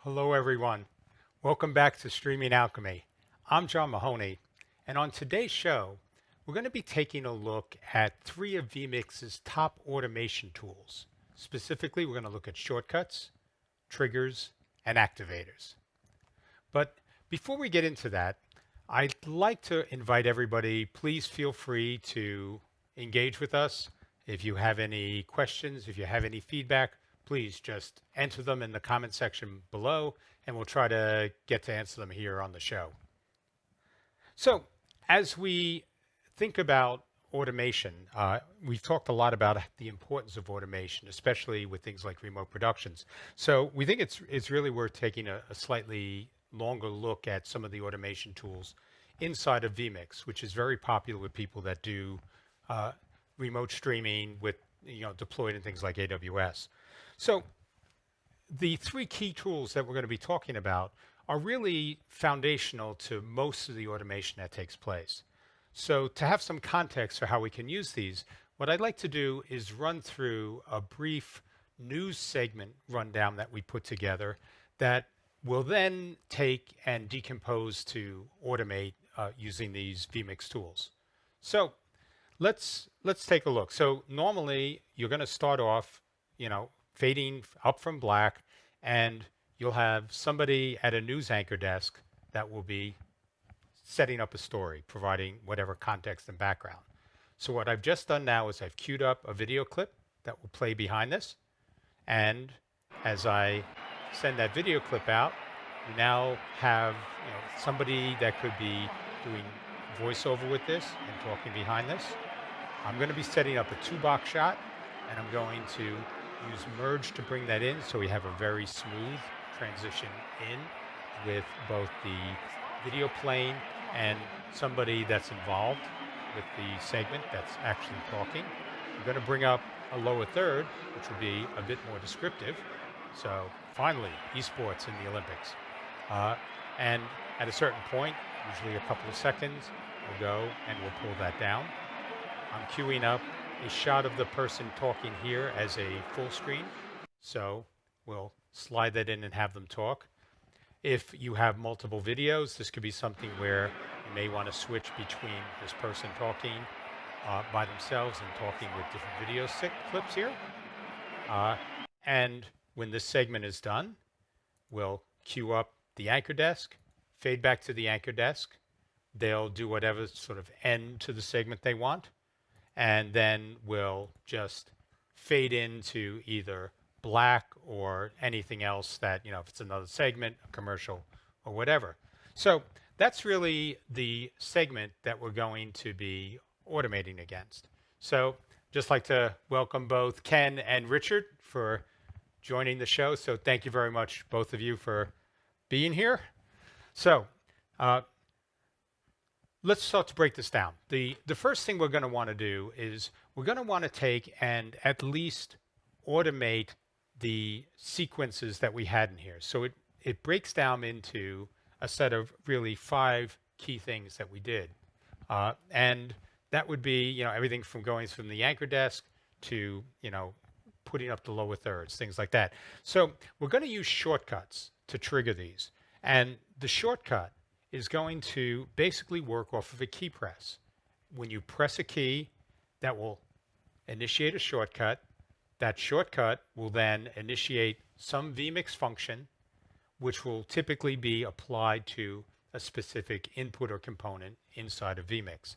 Hello, everyone. Welcome back to Streaming Alchemy. I'm John Mahoney, and on today's show, we're going to be taking a look at three of vMix's top automation tools. Specifically, we're going to look at shortcuts, triggers, and activators. But before we get into that, I'd like to invite everybody, please feel free to engage with us. If you have any questions, if you have any feedback, please just enter them in the comment section below, and we'll try to get to answer them here on the show. So as we think about automation, we've talked a lot about the importance of automation, especially with things like remote productions. So we think it's really worth taking a slightly longer look at some of the automation tools inside of vMix, which is very popular with people that do remote streaming with deployed in things like AWS. So the three key tools that we're going to be talking about are really foundational to most of the automation that takes place. So to have some context for how we can use these, what I'd like to do is run through a brief news segment rundown that we put together that will then take and decompose to automate using these vMix tools. So let's take a look. So normally you're going to start off, fading up from black, and you'll have somebody at a news anchor desk that will be setting up a story, providing whatever context and background. So what I've just done now is I've queued up a video clip that will play behind this. And as I send that video clip out, you now have somebody that could be doing voiceover with this and talking behind this. I'm going to be setting up a two-box shot, and I'm going to use merge to bring that in so we have a very smooth transition in with both the video playing and somebody that's involved with the segment that's actually talking. I'm going to bring up a lower third, which will be a bit more descriptive. So finally, esports in the Olympics. And at a certain point, usually a couple of seconds, we'll go and we'll pull that down. I'm queuing up a shot of the person talking here as a full screen. So we'll slide that in and have them talk. If you have multiple videos, this could be something where you may want to switch between this person talking by themselves and talking with different video clips here. And when this segment is done, we'll queue up the anchor desk, fade back to the anchor desk. They'll do whatever sort of end to the segment they want. And then we'll just fade into either black or anything else that, if it's another segment, a commercial, or whatever. So that's really the segment that we're going to be automating against. So just like to welcome both Ken and Richard for joining the show. So thank you very much, both of you, for being here. So let's start to break this down. The first thing we're going to want to do is we're going to want to take and at least automate the sequences that we had in here. So it breaks down into a set of really 5 key things that we did. And that would be, everything from going from the anchor desk to, putting up the lower thirds, things like that. So we're going to use shortcuts to trigger these. And the shortcut is going to basically work off of a key press. When you press a key, that will initiate a shortcut. That shortcut will then initiate some vMix function, which will typically be applied to a specific input or component inside of vMix.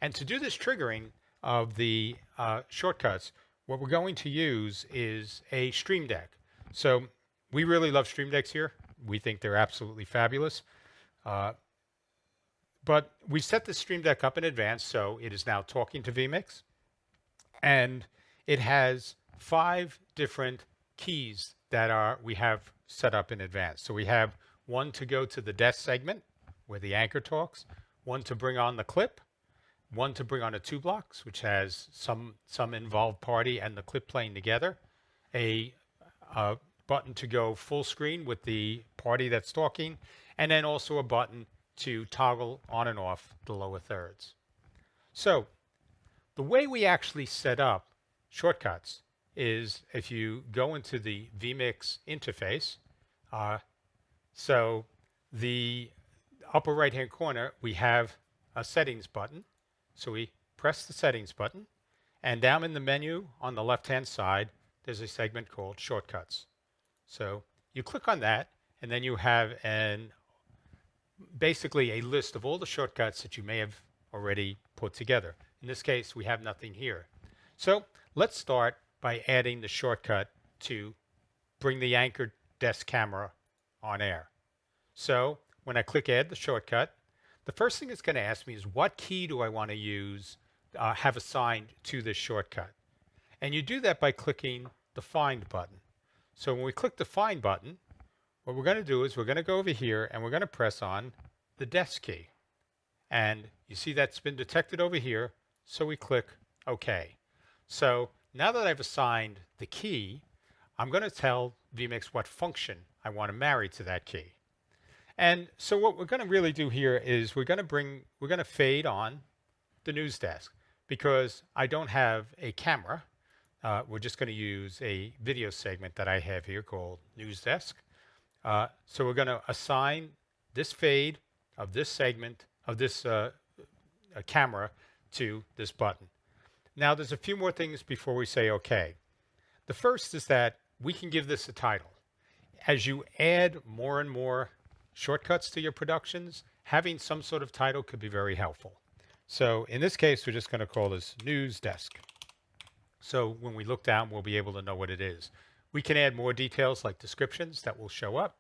And to do this triggering of the shortcuts, what we're going to use is a Stream Deck. So we really love Stream Decks here. We think they're absolutely fabulous. But we set the Stream Deck up in advance, so it is now talking to vMix. And it has 5 different keys that we have set up in advance. So we have one to go to the desk segment where the anchor talks, one to bring on the clip, one to bring on a 2-blocks, which has some involved party and the clip playing together, a button to go full screen with the party that's talking, and then also a button to toggle on and off the lower thirds. So the way we actually set up shortcuts is if you go into the vMix interface, So the upper right hand corner, we have a settings button. So we press the settings button, and down in the menu on the left hand side, there's a segment called shortcuts. So you click on that, and then you have basically a list of all the shortcuts that you may have already put together. In this case, we have nothing here. So let's start by adding the shortcut to bring the Anchor desk camera on air. So when I click add the shortcut, the first thing it's going to ask me is what key do I want to use, have assigned to this shortcut. And you do that by clicking the find button. So when we click the find button, what we're going to do is we're going to go over here and we're going to press on the desk key. And you see that's been detected over here, so we click OK. So now that I've assigned the key, I'm going to tell vMix what function I want to marry to that key. And so what we're going to really do here is we're going to fade on the news desk because I don't have a camera. We're just going to use a video segment that I have here called news desk. So we're going to assign this fade of this segment of this camera to this button. Now there's a few more things before we say OK. The first is that we can give this a title. As you add more and more shortcuts to your productions, having some sort of title could be very helpful. So in this case, we're just going to call this news desk. So when we look down, we'll be able to know what it is. We can add more details like descriptions that will show up.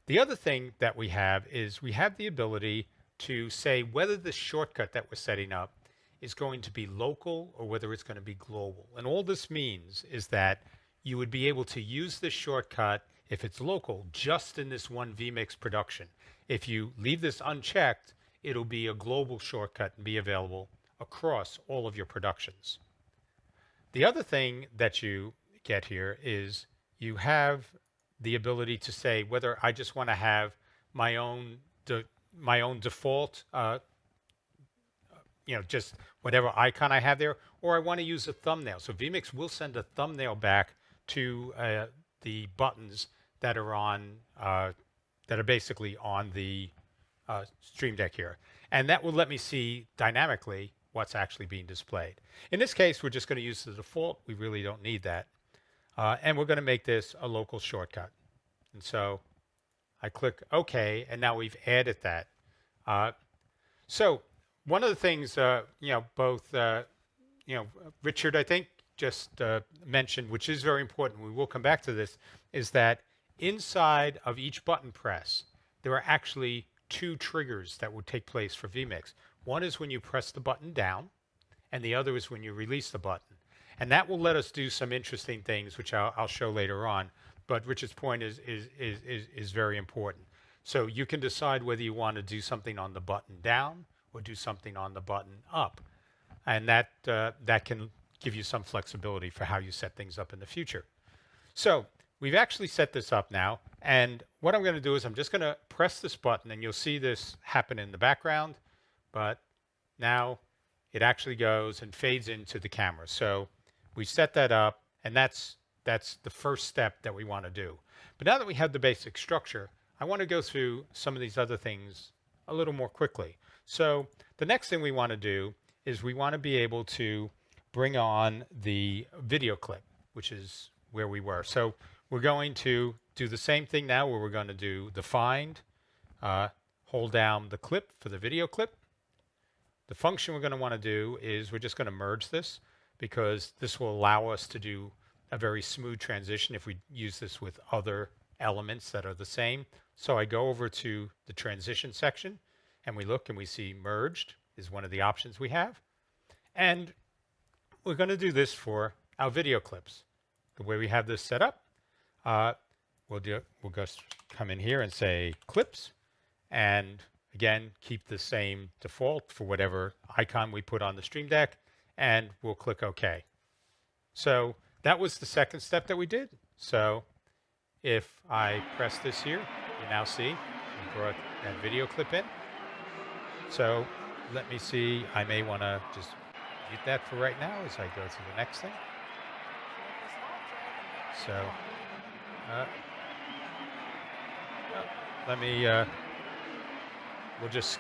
The other thing that we have is we have the ability to say whether the shortcut that we're setting up is going to be local or whether it's going to be global. And all this means is that you would be able to use this shortcut if it's local just in this one vMix production. If you leave this unchecked, it'll be a global shortcut and be available across all of your productions. The other thing that you get here is you have the ability to say whether I just want to have my own default, just whatever icon I have there, or I want to use a thumbnail. So vMix will send a thumbnail back to the buttons that are basically on the Stream Deck here, and that will let me see dynamically what's actually being displayed. In this case, we're just going to use the default. We really don't need that. And we're going to make this a local shortcut. And so I click OK, and now we've added that. So one of the things, Richard, I think, just mentioned, which is very important, we will come back to this, is that inside of each button press, there are actually two triggers that would take place for vMix. One is when you press the button down, and the other is when you release the button. And that will let us do some interesting things, which I'll show later on. But Richard's point is very important. So you can decide whether you want to do something on the button down or do something on the button up. And that can give you some flexibility for how you set things up in the future. So we've actually set this up now. And what I'm going to do is I'm just going to press this button, and you'll see this happen in the background. But now it actually goes and fades into the camera. So we set that up, and that's the first step that we want to do. But now that we have the basic structure, I want to go through some of these other things a little more quickly. So the next thing we want to do is we want to be able to bring on the video clip, which is where we were. So we're going to do the same thing now, where we're going to do the find, hold down the clip for the video clip. The function we're going to want to do is we're just going to merge this, because this will allow us to do a very smooth transition if we use this with other elements that are the same. So I go over to the transition section, and we look and we see merged is one of the options we have. And we're going to do this for our video clips. The way we have this set up, we'll just come in here and say clips, and again, keep the same default for whatever icon we put on the Stream Deck, and we'll click OK. So that was the second step that we did. So if I press this here, you now see we brought that video clip in. So let me see, I may want to just mute that for right now as I go to the next thing. So let me, we'll just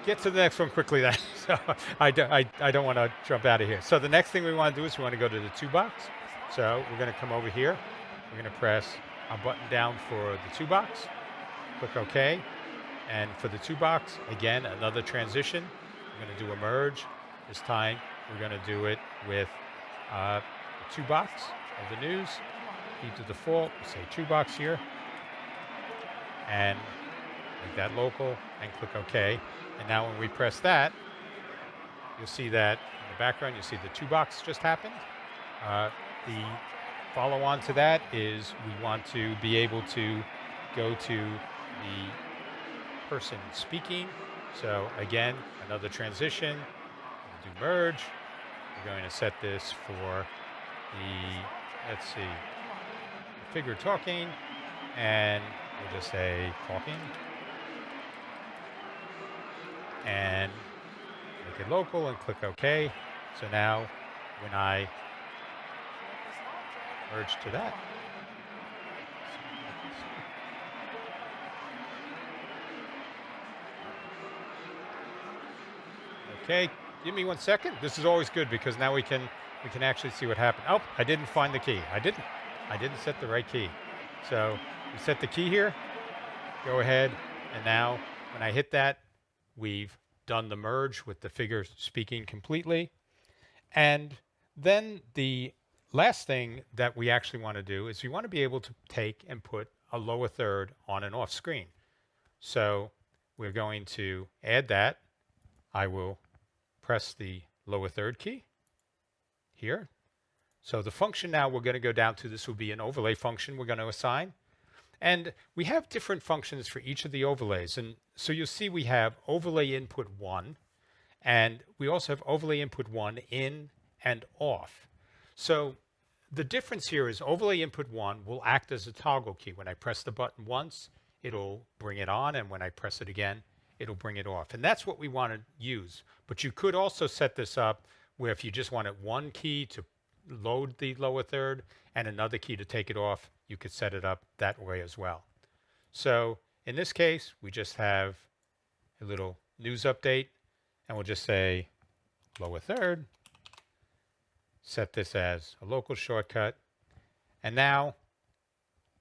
get to the next one quickly then. So I don't want to jump out of here. So the next thing we want to do is we want to go to the 2-box. So we're going to come over here. We're going to press a button down for the 2-box. Click OK. And for the 2-box, again, another transition. We're going to do a merge. This time, we're going to do it with the 2-box of the news. Keep to default. We'll say 2-box here. And make that local and click OK. And now when we press that, you'll see that in the background, you'll see the 2-box just happened. The follow on to that is we want to be able to go to the person speaking. So again, another transition. We'll do merge. We're going to set this for the, let's see, the figure talking, and we'll just say talking. And make it local and click OK. So now when I merge to that, okay, give me 1 second. This is always good because now we can actually see what happened. Oh, I didn't find the key. I didn't set the right key. So we set the key here. Go ahead, and now when I hit that, we've done the merge with the figure speaking completely. And then the last thing that we actually want to do is we want to be able to take and put a lower third on and off screen. So we're going to add that. I will press the lower third key here. So the function now we're going to go down to, this will be an overlay function we're going to assign. And we have different functions for each of the overlays. And so you'll see we have overlay input 1, and we also have overlay input 1 in and off. So the difference here is overlay input 1 will act as a toggle key. When I press the button once, it'll bring it on, and when I press it again, it'll bring it off. And that's what we want to use. But you could also set this up where if you just wanted one key to load the lower third and another key to take it off, you could set it up that way as well. So in this case, we just have a little news update, and we'll just say lower third, set this as a local shortcut. And now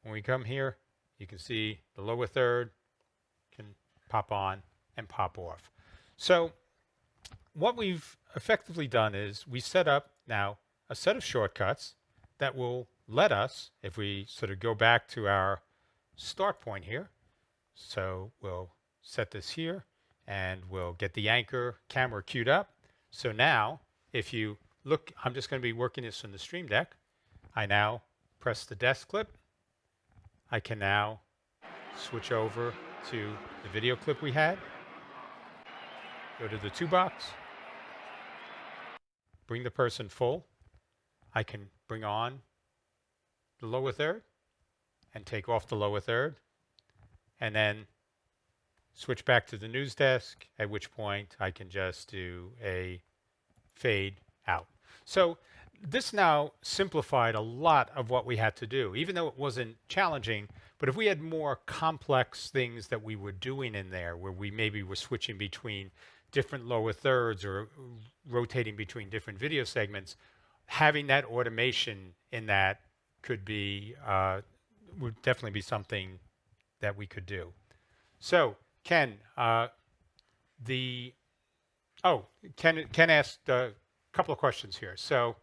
when we come here, you can see the lower third can pop on and pop off. So what we've effectively done is we set up now a set of shortcuts that will let us, if we sort of go back to our start point here, so we'll set this here and we'll get the anchor camera queued up. So now if you look, I'm just going to be working this in the Stream Deck. I now press the desk clip. I can now switch over to the video clip we had. Go to the 2-box. Bring the person full. I can bring on the lower third and take off the lower third, and then switch back to the news desk, at which point I can just do a fade out. So this now simplified a lot of what we had to do, even though it wasn't challenging. But if we had more complex things that we were doing in there, where we maybe were switching between different lower thirds or rotating between different video segments, having that automation in that could be, would definitely be something that we could do. So Ken, Ken asked a couple of questions here. So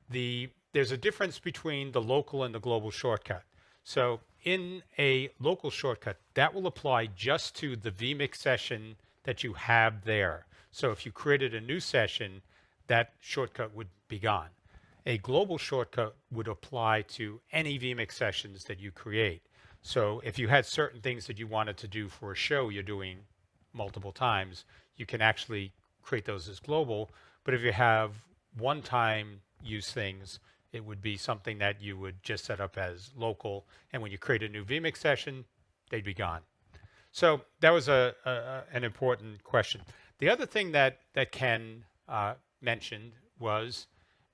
there's a difference between the local and the global shortcut. So in a local shortcut, that will apply just to the vMix session that you have there. So if you created a new session, that shortcut would be gone. A global shortcut would apply to any vMix sessions that you create. So if you had certain things that you wanted to do for a show you're doing multiple times, you can actually create those as global. But if you have one-time use things, it would be something that you would just set up as local. And when you create a new vMix session, they'd be gone. So that was an important question. The other thing that Ken mentioned was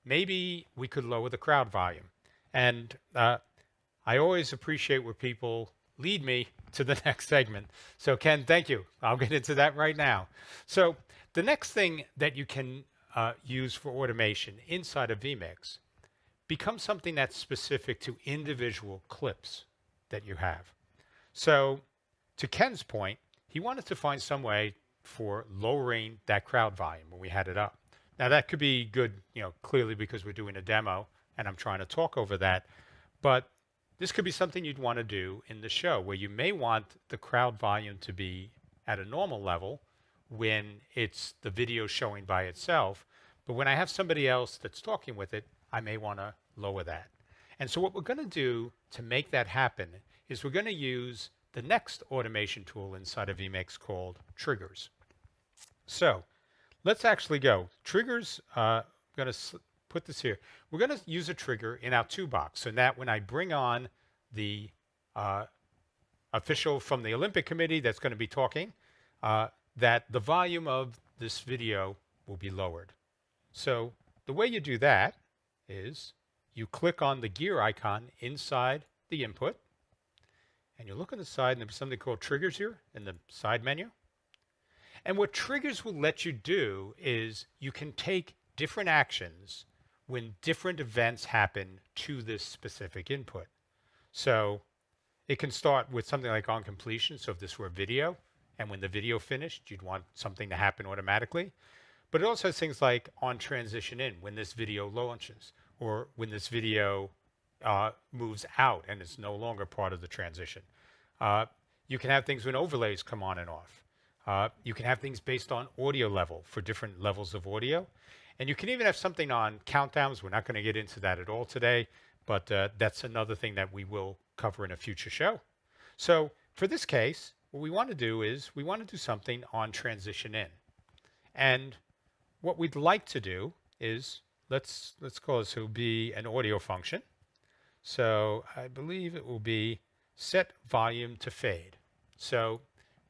maybe we could lower the crowd volume. And I always appreciate where people lead me to the next segment. So Ken, thank you. I'll get into that right now. So the next thing that you can use for automation inside of vMix becomes something that's specific to individual clips that you have. So to Ken's point, he wanted to find some way for lowering that crowd volume when we had it up. Now that could be good, clearly because we're doing a demo and I'm trying to talk over that, but this could be something you'd want to do in the show where you may want the crowd volume to be at a normal level when it's the video showing by itself, but when I have somebody else that's talking with it, I may want to lower that. And so what we're going to do to make that happen is we're going to use the next automation tool inside of vMix called triggers. So let's actually go. Triggers, I'm going to put this here. We're going to use a trigger in our toolbox so that when I bring on the official from the Olympic Committee that's going to be talking, that the volume of this video will be lowered. So the way you do that is you click on the gear icon inside the input, and you look on the side, and there's something called triggers here in the side menu. And what triggers will let you do is you can take different actions when different events happen to this specific input. So it can start with something like on completion. So if this were a video, and when the video finished, you'd want something to happen automatically. But it also has things like on transition in, when this video launches, or when this video moves out and it's no longer part of the transition. You can have things when overlays come on and off. You can have things based on audio level for different levels of audio. And you can even have something on countdowns. We're not going to get into that at all today, but that's another thing that we will cover in a future show. So for this case, what we want to do is we want to do something on transition in. And what we'd like to do is, let's call this, it will be an audio function. So I believe it will be set volume to fade. So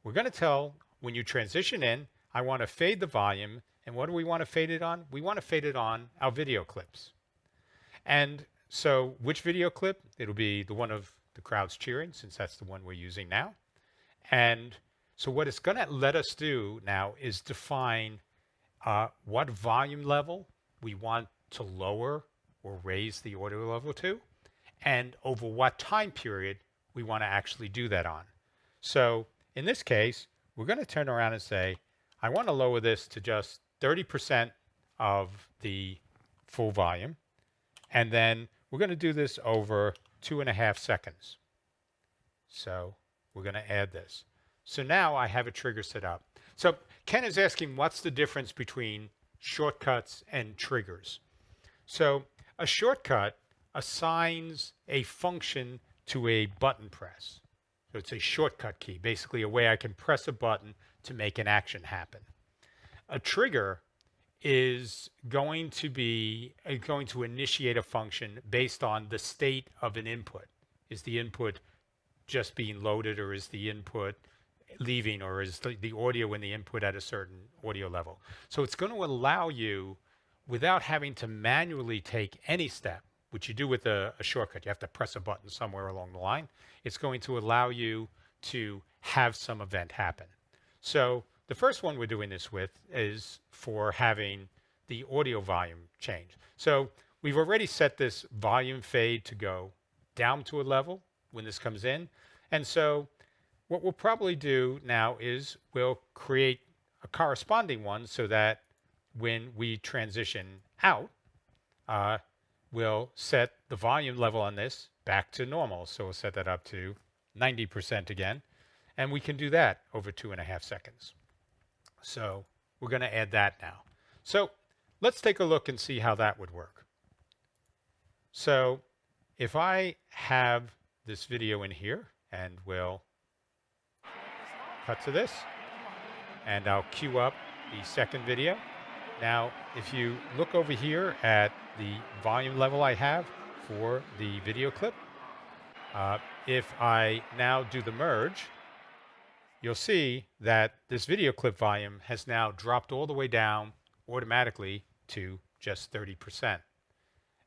we're going to tell when you transition in, I want to fade the volume. And what do we want to fade it on? We want to fade it on our video clips. And so which video clip? It'll be the one of the crowds cheering, since that's the one we're using now. And so what it's going to let us do now is define what volume level we want to lower or raise the audio level to, and over what time period we want to actually do that on. So in this case, we're going to turn around and say, I want to lower this to just 30% of the full volume. And then we're going to do this over 2.5 seconds. So we're going to add this. So now I have a trigger set up. So Ken is asking, what's the difference between shortcuts and triggers? So a shortcut assigns a function to a button press. So it's a shortcut key, basically a way I can press a button to make an action happen. A trigger is going to initiate a function based on the state of an input. Is the input just being loaded, or is the input leaving, or is the audio in the input at a certain audio level? So it's going to allow you, without having to manually take any step, which you do with a shortcut, you have to press a button somewhere along the line. It's going to allow you to have some event happen. So the first one we're doing this with is for having the audio volume change. So we've already set this volume fade to go down to a level when this comes in. And so what we'll probably do now is we'll create a corresponding one so that when we transition out, we'll set the volume level on this back to normal. So we'll set that up to 90% again. And we can do that over 2.5 seconds. So we're going to add that now. So let's take a look and see how that would work. So if I have this video in here, and we'll cut to this, and I'll queue up the second video. Now, if you look over here at the volume level I have for the video clip, if I now do the merge, you'll see that this video clip volume has now dropped all the way down automatically to just 30%.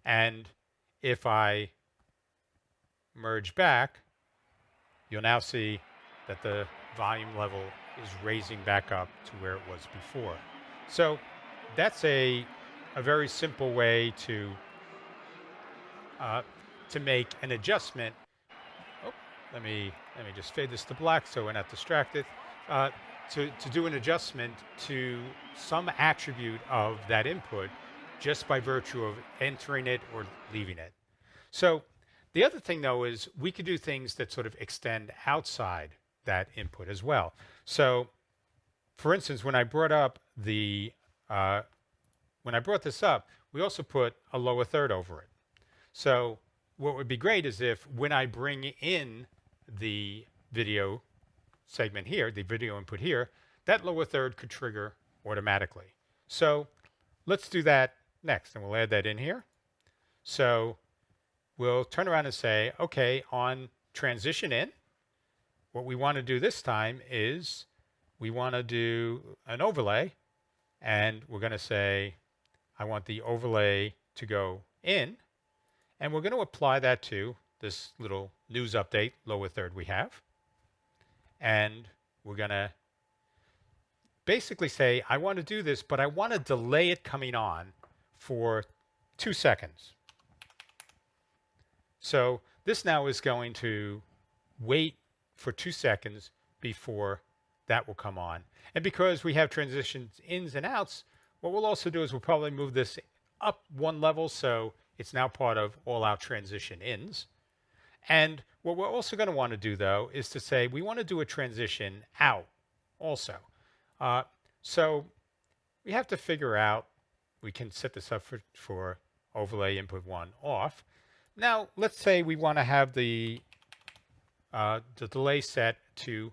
And if I merge back, you'll now see that the volume level is raising back up to where it was before. So that's a very simple way uh, to make an adjustment. Oh, let me just fade this to black so we're not distracted. Uh, to do an adjustment to some attribute of that input just by virtue of entering it or leaving it. So the other thing though is we could do things that sort of extend outside that input as well. So for instance, when I brought up this up, we also put a lower third over it. So what would be great is if when I bring in the video segment here, the video input here, that lower third could trigger automatically. So let's do that next, and we'll add that in here. So we'll turn around and say, okay, on transition in, what we want to do this time is we want to do an overlay, and we're going to say, I want the overlay to go in, and we're going to apply that to this little news update lower third we have. And we're going to basically say, I want to do this, but I want to delay it coming on for 2 seconds. So this now is going to wait for 2 seconds before that will come on. And because we have transitions ins and outs, what we'll also do is we'll probably move this up 1 level so it's now part of all our transition ins. And what we're also going to want to do, though, is to say we want to do a transition out also. So we have to figure out, we can set this up for overlay input 1 off. Now, let's say we want to have the delay set to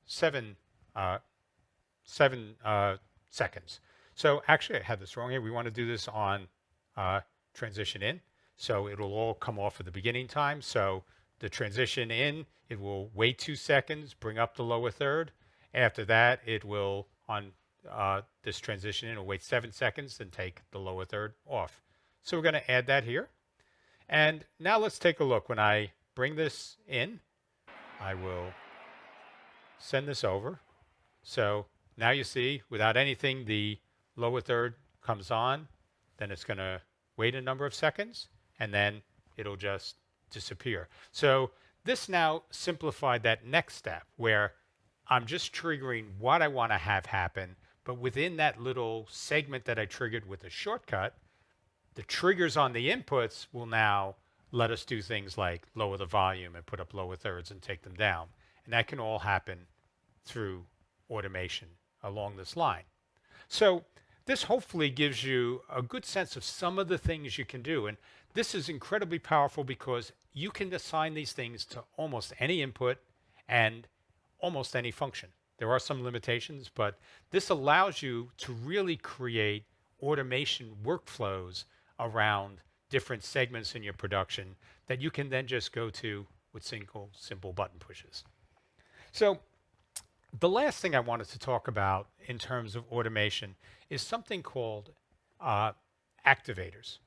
7 seconds. So actually, I had this wrong here. We want to do this on transition in. So it'll all come off at the beginning time. So the transition in, it will wait 2 seconds, bring up the lower third. After that, it will, on this transition in, it'll wait 7 seconds, then take the lower third off. So we're going to add that here. And now let's take a look. When I bring this in, I will send this over. So now you see, without anything, the lower third comes on. Then it's going to wait a number of seconds, and then it'll just disappear. So this now simplified that next step where I'm just triggering what I want to have happen, but within that little segment that I triggered with a shortcut, the triggers on the inputs will now let us do things like lower the volume and put up lower thirds and take them down. And that can all happen through automation along this line. So this hopefully gives you a good sense of some of the things you can do. And this is incredibly powerful because you can assign these things to almost any input and almost any function. There are some limitations, but this allows you to really create automation workflows around different segments in your production that you can then just go to with simple button pushes. So the last thing I wanted to talk about in terms of automation is something called activators.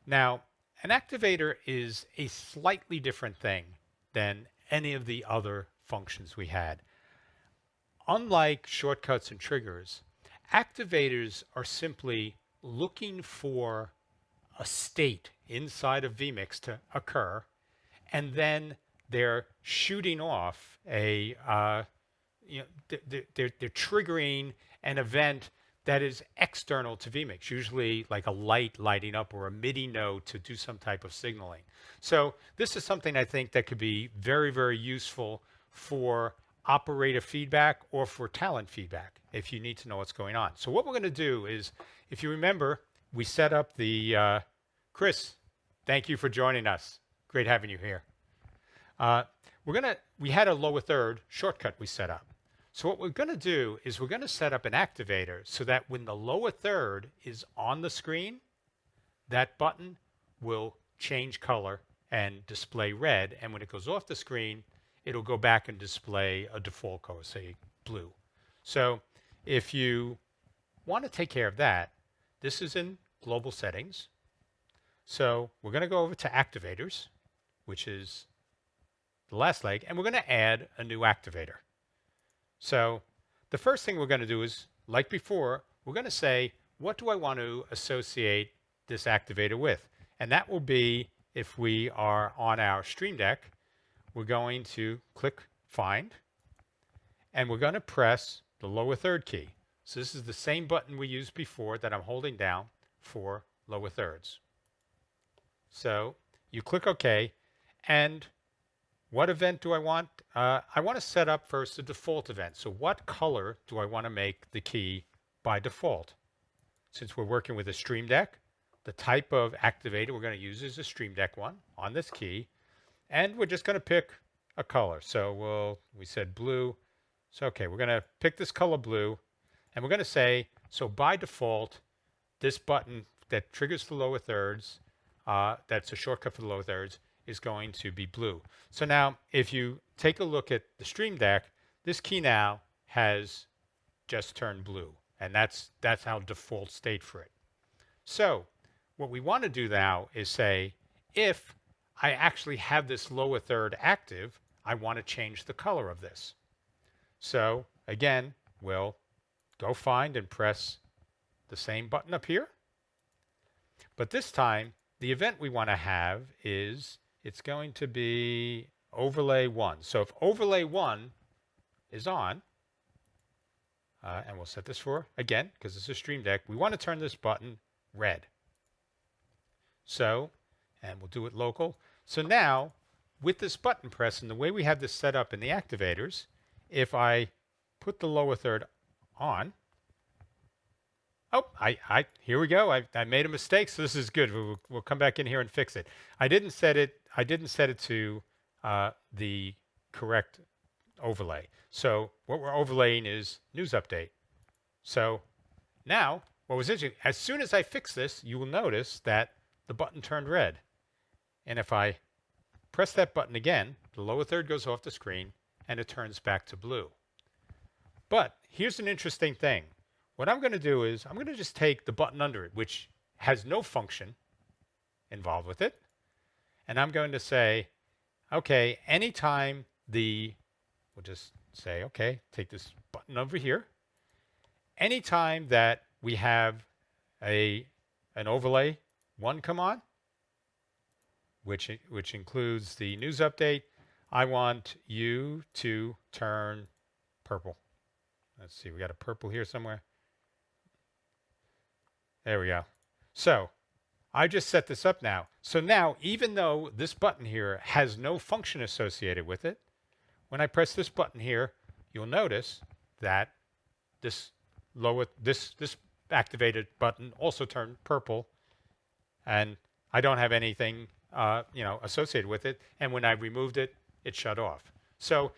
Now, an activator is a slightly different thing than any of the other functions we had. Unlike shortcuts and triggers, activators are simply looking for a state inside of vMix to occur, and then they're shooting off a they're triggering an event that is external to vMix, usually like a light lighting up or a MIDI node to do some type of signaling. So this is something I think that could be very, very useful for operator feedback or for talent feedback if you need to know what's going on. So what we're going to do is, if you remember, we set up the, Chris, thank you for joining us. Great having you here. We had a lower third shortcut we set up. So what we're going to do is we're going to set up an activator so that when the lower third is on the screen, that button will change color and display red. And when it goes off the screen, it'll go back and display a default color, say blue. So if you want to take care of that, this is in global settings. So we're going to go over to activators, which is the last leg, and we're going to add a new activator. So the first thing we're going to do is, like before, we're going to say, what do I want to associate this activator with? And that will be, if we are on our Stream Deck, we're going to click Find, and we're going to press the lower third key. So this is the same button we used before that I'm holding down for lower thirds. So you click OK, and what event do I want? I want to set up first a default event. So what color do I want to make the key by default? Since we're working with a Stream Deck, the type of activator we're going to use is a Stream Deck one on this key. And we're just going to pick a color. So we said blue. So okay, we're going to pick this color blue. And we're going to say, so by default, this button that triggers the lower thirds, that's a shortcut for the lower thirds, is going to be blue. So now, if you take a look at the Stream Deck, this key now has just turned blue. And that's our default state for it. So what we want to do now is say, if I actually have this lower third active, I want to change the color of this. So again, we'll go find and press the same button up here. But this time, the event we want to have is, it's going to be overlay 1. So if overlay 1 is on, and we'll set this for, again, because it's a Stream Deck, we want to turn this button red. So, and we'll do it local. So now, with this button press and the way we have this set up in the activators, if I put the lower third on, oh, here we go. I made a mistake, so this is good. We'll come back in here and fix it. I didn't set it to the correct overlay. So what we're overlaying is news update. So now, what was interesting, as soon as I fix this, you will notice that the button turned red. And if I press that button again, the lower third goes off the screen and it turns back to blue. But here's an interesting thing. What I'm going to do is I'm going to just take the button under it, which has no function involved with it. And I'm going to say, okay, anytime we'll just say, okay, take this button over here. Anytime that we have an overlay 1 come on, which includes the news update, I want you to turn purple. Let's see, we got a purple here somewhere. There we go. So I just set this up now. So now, even though this button here has no function associated with it, when I press this button here, you'll notice that this activated button also turned purple, and I don't have anything associated with it. And when I removed it, it shut off. So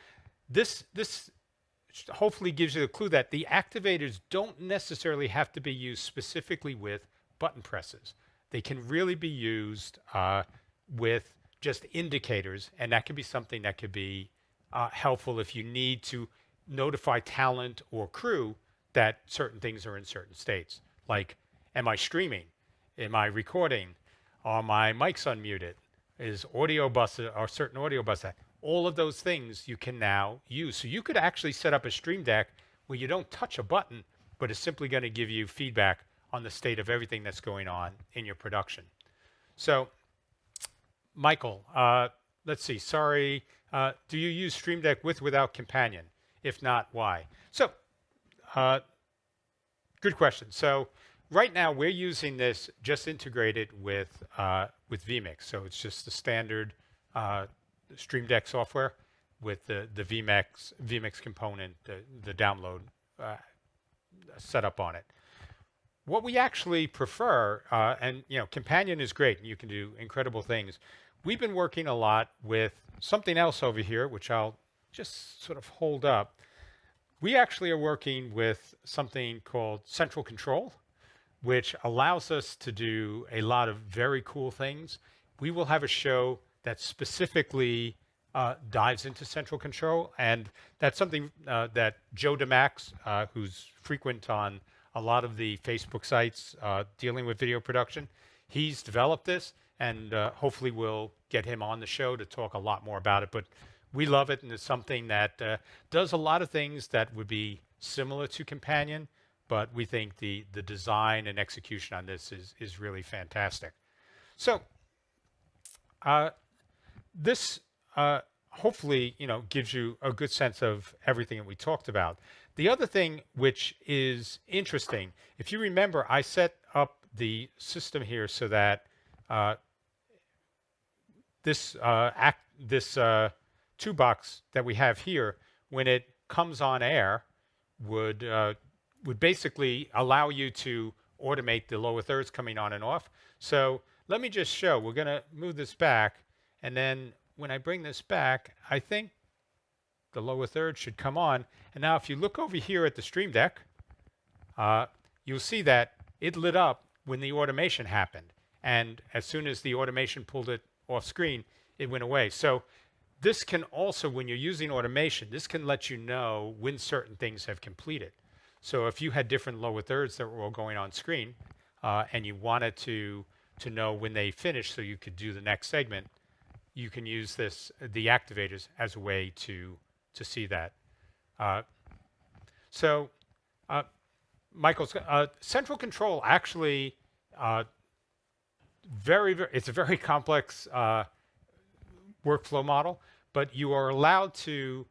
this hopefully gives you a clue that the activators don't necessarily have to be used specifically with button presses. They can really be used with just indicators, and that can be something that could be helpful if you need to notify talent or crew that certain things are in certain states. Like, am I streaming? Am I recording? Are my mics unmuted? Is audio bus or certain audio bus? All of those things you can now use. So you could actually set up a Stream Deck where you don't touch a button, but it's simply going to give you feedback on the state of everything that's going on in your production. So, Michael, let's see. Sorry, do you use Stream Deck with without companion? If not, why? So, good question. So, right now we're using this just integrated with vMix. So it's just the standard Stream Deck software with the vMix component, the download setup on it. What we actually prefer, and companion is great, and you can do incredible things. We've been working a lot with something else over here, which I'll just sort of hold up. We actually are working with something called Central Control, which allows us to do a lot of very cool things. We will have a show that specifically dives into Central Control, and that's something that Joe DeMax, who's frequent on a lot of the Facebook sites dealing with video production, he's developed this, and hopefully we'll get him on the show to talk a lot more about it. But We love it, and it's something that does a lot of things that would be similar to Companion, but we think the design and execution on this is really fantastic. So uh, this hopefully gives you a good sense of everything that we talked about. The other thing which is interesting, if you remember, I set up the system here so that uh, this two box that we have here, when it comes on air, would basically allow you to automate the lower thirds coming on and off. So let me just show. We're going to move this back, and then when I bring this back, I think the lower third should come on. And now if you look over here at the Stream Deck, you'll see that it lit up when the automation happened. And as soon as the automation pulled it off screen, it went away. So this can also, when you're using automation, this can let you know when certain things have completed. So if you had different lower thirds that were all going on screen, and you wanted to know when they finished so you could do the next segment, you can use the activators as a way to see that. Michael's central control actually it's a very complex workflow model, but you are allowed to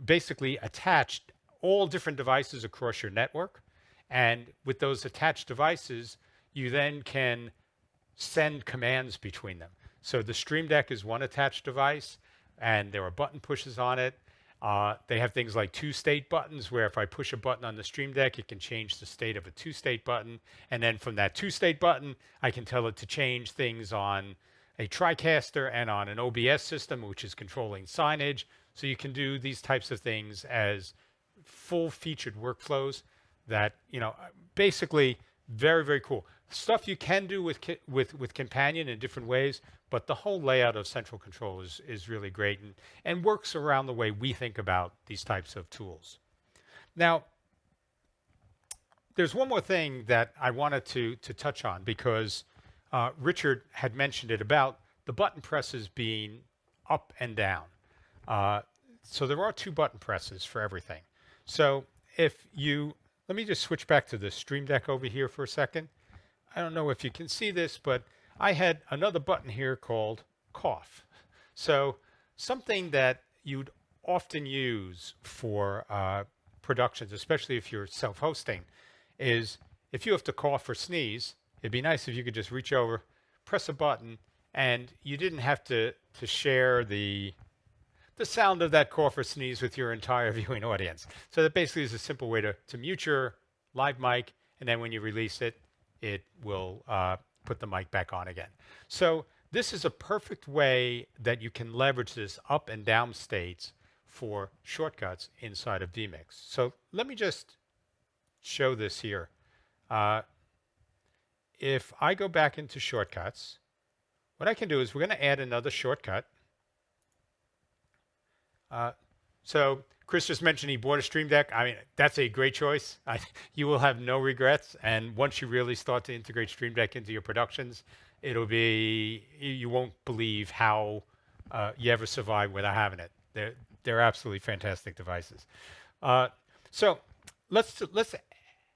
basically attach all different devices across your network. And with those attached devices, you then can send commands between them. So the Stream Deck is one attached device, and there are button pushes on it. They have things like two-state buttons, where if I push a button on the Stream Deck, it can change the state of a two-state button. And then from that two-state button, I can tell it to change things on a TriCaster and on an OBS system, which is controlling signage. So you can do these types of things as full-featured workflows that, basically very, very cool. Stuff you can do with Companion in different ways, but the whole layout of central control is really great and works around the way we think about these types of tools. Now, there's one more thing that I wanted to touch on, because Richard had mentioned it about the button presses being up and down. So there are two button presses for everything. So let me just switch back to the Stream Deck over here for a second. I don't know if you can see this, but I had another button here called cough. So something that you'd often use for productions, especially if you're self-hosting, is if you have to cough or sneeze, it'd be nice if you could just reach over, press a button, and you didn't have to share the sound of that cough or sneeze with your entire viewing audience. So that basically is a simple way to mute your live mic, and then when you release it, it will put the mic back on again. So this is a perfect way that you can leverage this up and down states for shortcuts inside of vMix. So let me just show this here. If I go back into shortcuts, what I can do is we're going to add another shortcut. So Chris just mentioned he bought a Stream Deck. I mean, that's a great choice. You will have no regrets. And once you really start to integrate Stream Deck into your productions, you won't believe how you ever survive without having it. They're absolutely fantastic devices. So let's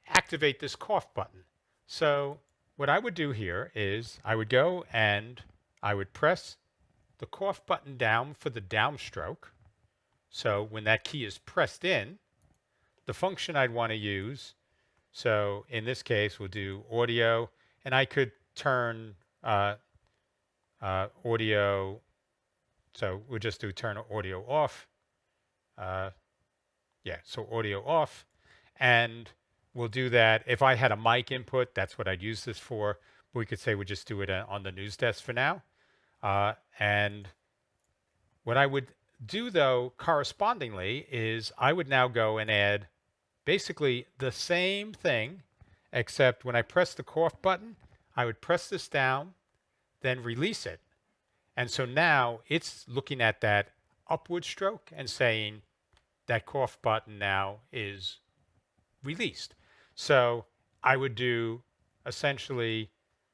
activate this cough button. So what I would do here is I would go and I would press the cough button down for the downstroke. So when that key is pressed in, the function I'd want to use, so in this case, we'll do audio, and I could turn audio, so we'll just do turn audio off. So audio off, and we'll do that. If I had a mic input, that's what I'd use this for. We could say we'll just do it on the news desk for now. And what I would do, though, correspondingly, is I would now go and add basically the same thing, except when I press the cough button, I would press this down, then release it. And so now it's looking at that upward stroke and saying that cough button now is released. So I would do essentially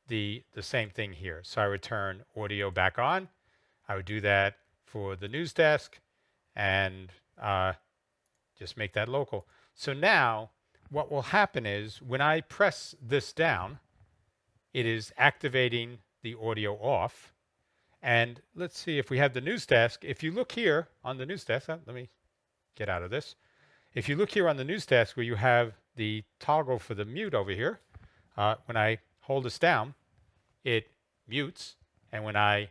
the same thing here. So I would turn audio back on. I would do that for the news desk, and just make that local. So now what will happen is when I press this down, it is activating the audio off. And let's see if we have the news desk. If you look here on the news desk, let me get out of this. If you look here on the news desk where you have the toggle for the mute over here, when I hold this down, it mutes. And when I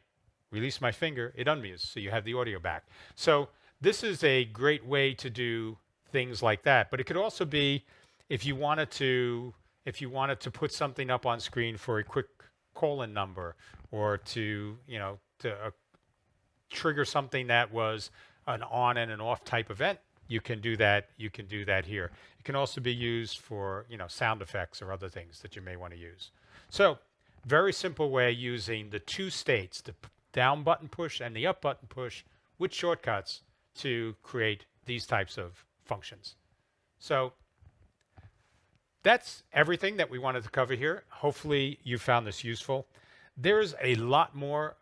release my finger, it unmutes. So you have the audio back. So this is a great way to do things like that. But it could also be if you wanted to put something up on screen for a quick call-in number, or to trigger something that was an on and an off type event, you can do that. You can do that here. It can also be used for sound effects or other things that you may want to use. So very simple way using the two states, the down button push and the up button push, with shortcuts to create these types of functions. So that's everything that we wanted to cover here. Hopefully you found this useful. There's a lot more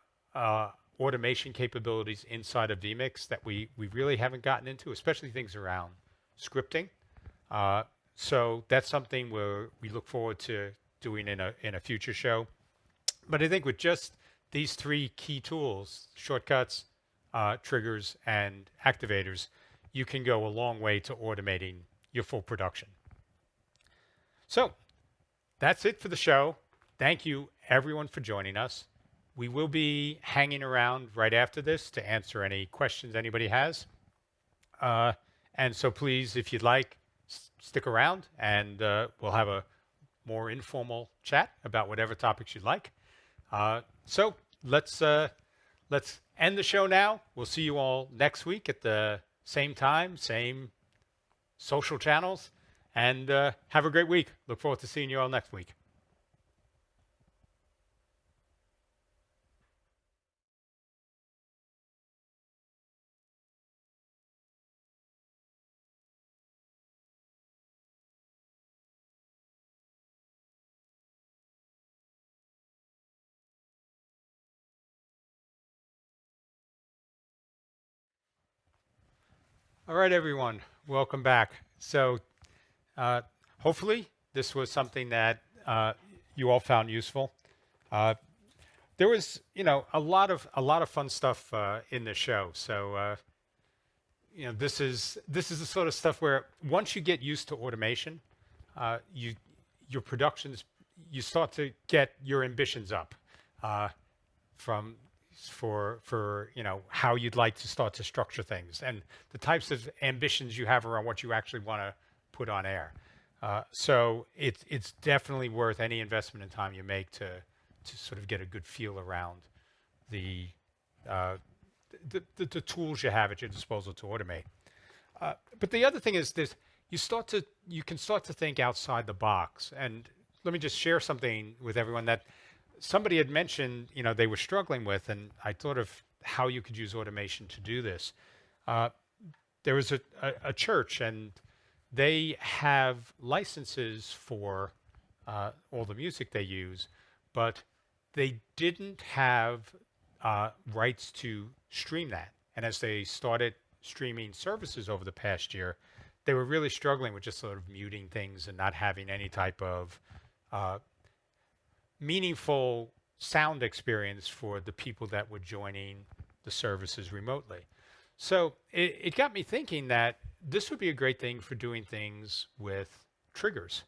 automation capabilities inside of vMix that we really haven't gotten into, especially things around scripting. So that's something we look forward to doing in a future show. But I think with just these three key tools, shortcuts, triggers, and activators, you can go a long way to automating your full production. So that's it for the show. Thank you everyone for joining us. We will be hanging around right after this to answer any questions anybody has. And so please, if you'd like, stick around, and we'll have a more informal chat about whatever topics you'd like. So let's end the show now. We'll see you all next week at the same time, same social channels, and have a great week. Look forward to seeing you all next week. All right, everyone, welcome back. So hopefully this was something that you all found useful. There was, a lot of fun stuff in the show. So this is the sort of stuff where once you get used to automation, your productions, you start to get your ambitions up for how you'd like to start to structure things and the types of ambitions you have around what you actually want to put on air. So it's definitely worth any investment in time you make to sort of get a good feel around the tools you have at your disposal to automate. But the other thing is this: you can start to think outside the box. And let me just share something with everyone that somebody had mentioned, they were struggling with, and I thought of how you could use automation to do this. There was a church, and they have licenses for all the music they use, but they didn't have rights to stream that. And as they started streaming services over the past year, they were really struggling with just sort of muting things and not having any type of meaningful sound experience for the people that were joining the services remotely. So it got me thinking that this would be a great thing for doing things with triggers.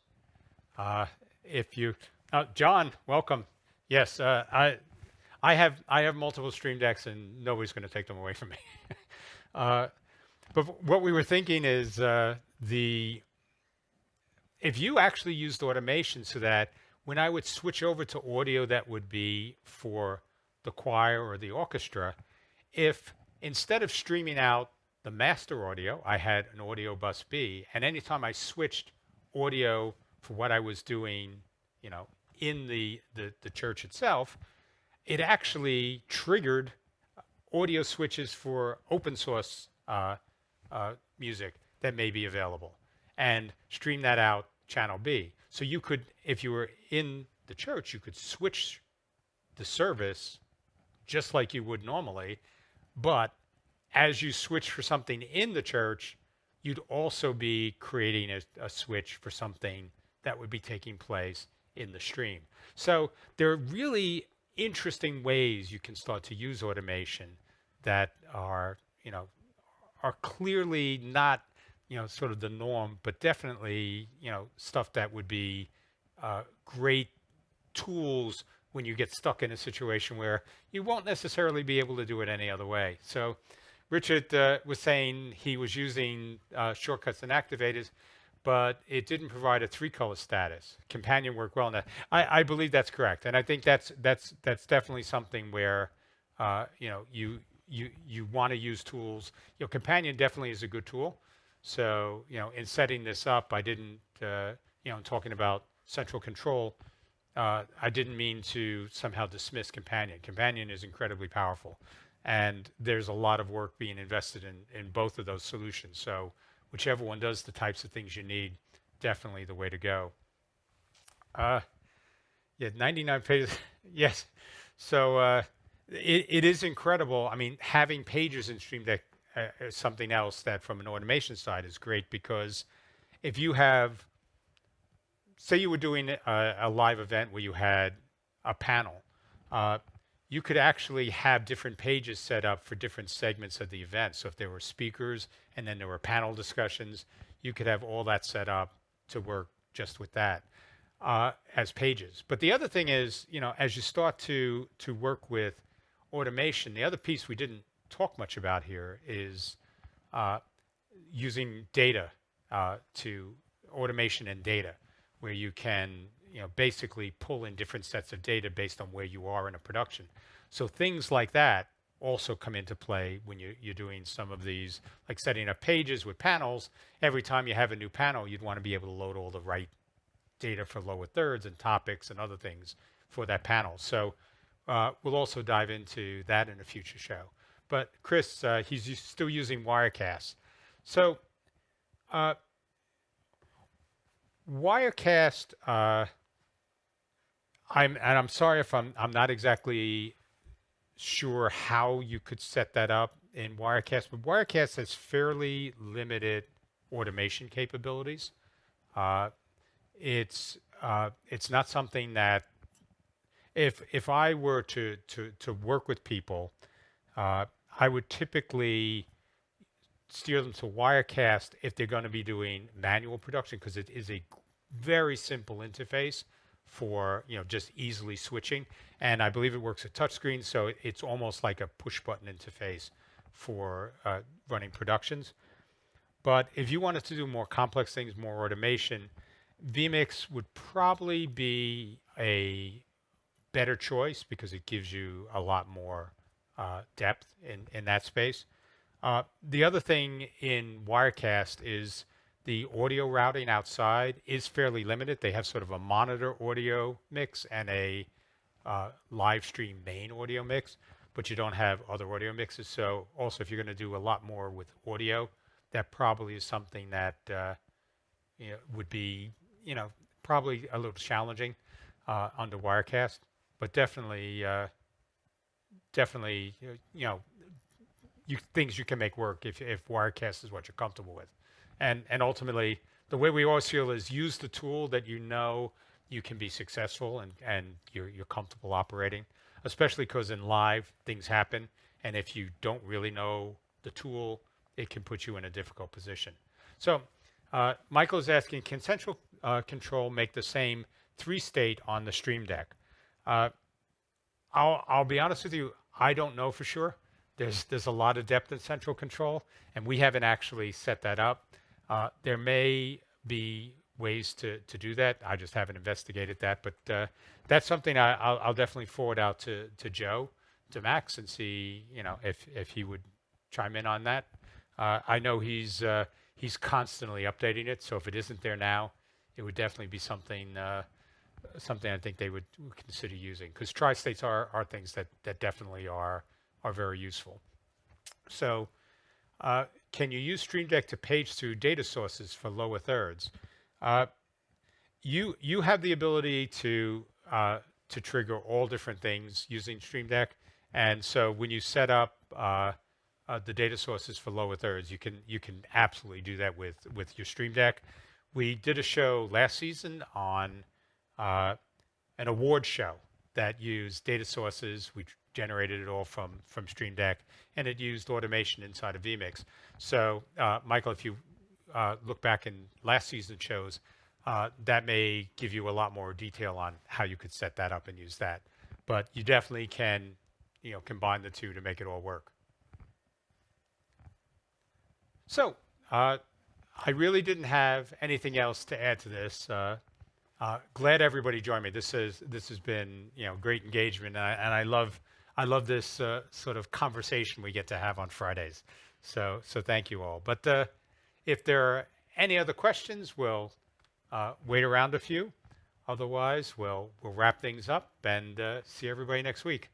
John, welcome. Yes, I have multiple Stream Decks, and nobody's going to take them away from me. But what we were thinking is if you actually used automation so that when I would switch over to audio that would be for the choir or the orchestra, if instead of streaming out the master audio, I had an audio bus B, and anytime I switched audio for what I was doing, in the church itself, it actually triggered audio switches for open source music that may be available, and stream that out channel B. So you could, if you were in the church, you could switch the service just like you would normally, but as you switch for something in the church, you'd also be creating a switch for something that would be taking place in the stream. So there are really interesting ways you can start to use automation that are, are clearly not, sort of the norm, but definitely, stuff that would be great tools when you get stuck in a situation where you won't necessarily be able to do it any other way. So Richard was saying he was using shortcuts and activators, but it didn't provide a 3-color status. Companion worked well. Now, I believe that's correct, and I think that's definitely something where you want to use tools. Companion definitely is a good tool. So in setting this up, I didn't in talking about central control, I didn't mean to somehow dismiss Companion. Companion is incredibly powerful, and there's a lot of work being invested in both of those solutions. So whichever one does the types of things you need, definitely the way to go. Yeah, 99 pages. Yes. So it is incredible. I mean, having pages in Stream Deck is something else that from an automation side is great, because if you have, say you were doing a live event where you had a panel, you could actually have different pages set up for different segments of the event. So if there were speakers and then there were panel discussions, you could have all that set up to work just with that as pages. But the other thing is, as you start to work with automation, the other piece we didn't talk much about here is using data to automation and data, where you can basically pull in different sets of data based on where you are in a production. So things like that also come into play when you're doing some of these, like setting up pages with panels. Every time you have a new panel, you'd want to be able to load all the right data for lower thirds and topics and other things for that panel. So we'll also dive into that in a future show. But Chris, he's still using Wirecast. So Wirecast, I'm sorry if I'm not exactly sure how you could set that up in Wirecast, but Wirecast has fairly limited automation capabilities. It's not something that if I were to work with people, I would typically steer them to Wirecast if they're going to be doing manual production, because it is a very simple interface for just easily switching, and I believe it works with touchscreen, so it's almost like a push button interface for running productions. But if you wanted to do more complex things, more automation, vMix would probably be a better choice, because it gives you a lot more depth in that space. The other thing in Wirecast is the audio routing outside is fairly limited. They have sort of a monitor audio mix and a live stream main audio mix, but you don't have other audio mixes. So also, if you're going to do a lot more with audio, that probably is something that would be probably a little challenging under Wirecast, but definitely things you can make work if Wirecast is what you're comfortable with. And ultimately, the way we always feel is use the tool that you can be successful and you're comfortable operating, especially because in live things happen, and if you don't really know the tool, it can put you in a difficult position. So Michael is asking, can central control make the same 3-state on the Stream Deck? I'll be honest with you, I don't know for sure. There's a lot of depth in central control, and we haven't actually set that up. There may be ways to do that. I just haven't investigated that, but that's something I'll definitely forward out to Joe, to Max, and see if he would chime in on that. I know he's constantly updating it, so if it isn't there now, it would definitely be something I think they would consider using, because tri-states are things that definitely are very useful. So can you use Stream Deck to page through data sources for lower thirds? You have the ability to trigger all different things using Stream Deck, and so when you set up the data sources for lower thirds, you can absolutely do that with your Stream Deck. We did a show last season on an award show that used data sources. We generated it all from Stream Deck, and it used automation inside of vMix. So, Michael, if you look back in last season's shows, that may give you a lot more detail on how you could set that up and use that. But you definitely can, combine the two to make it all work. So, I really didn't have anything else to add to this. Glad everybody joined me. This has been great engagement, and I love this sort of conversation we get to have on Fridays. So thank you all. But if there are any other questions, we'll wait around a few. Otherwise, we'll wrap things up and see everybody next week.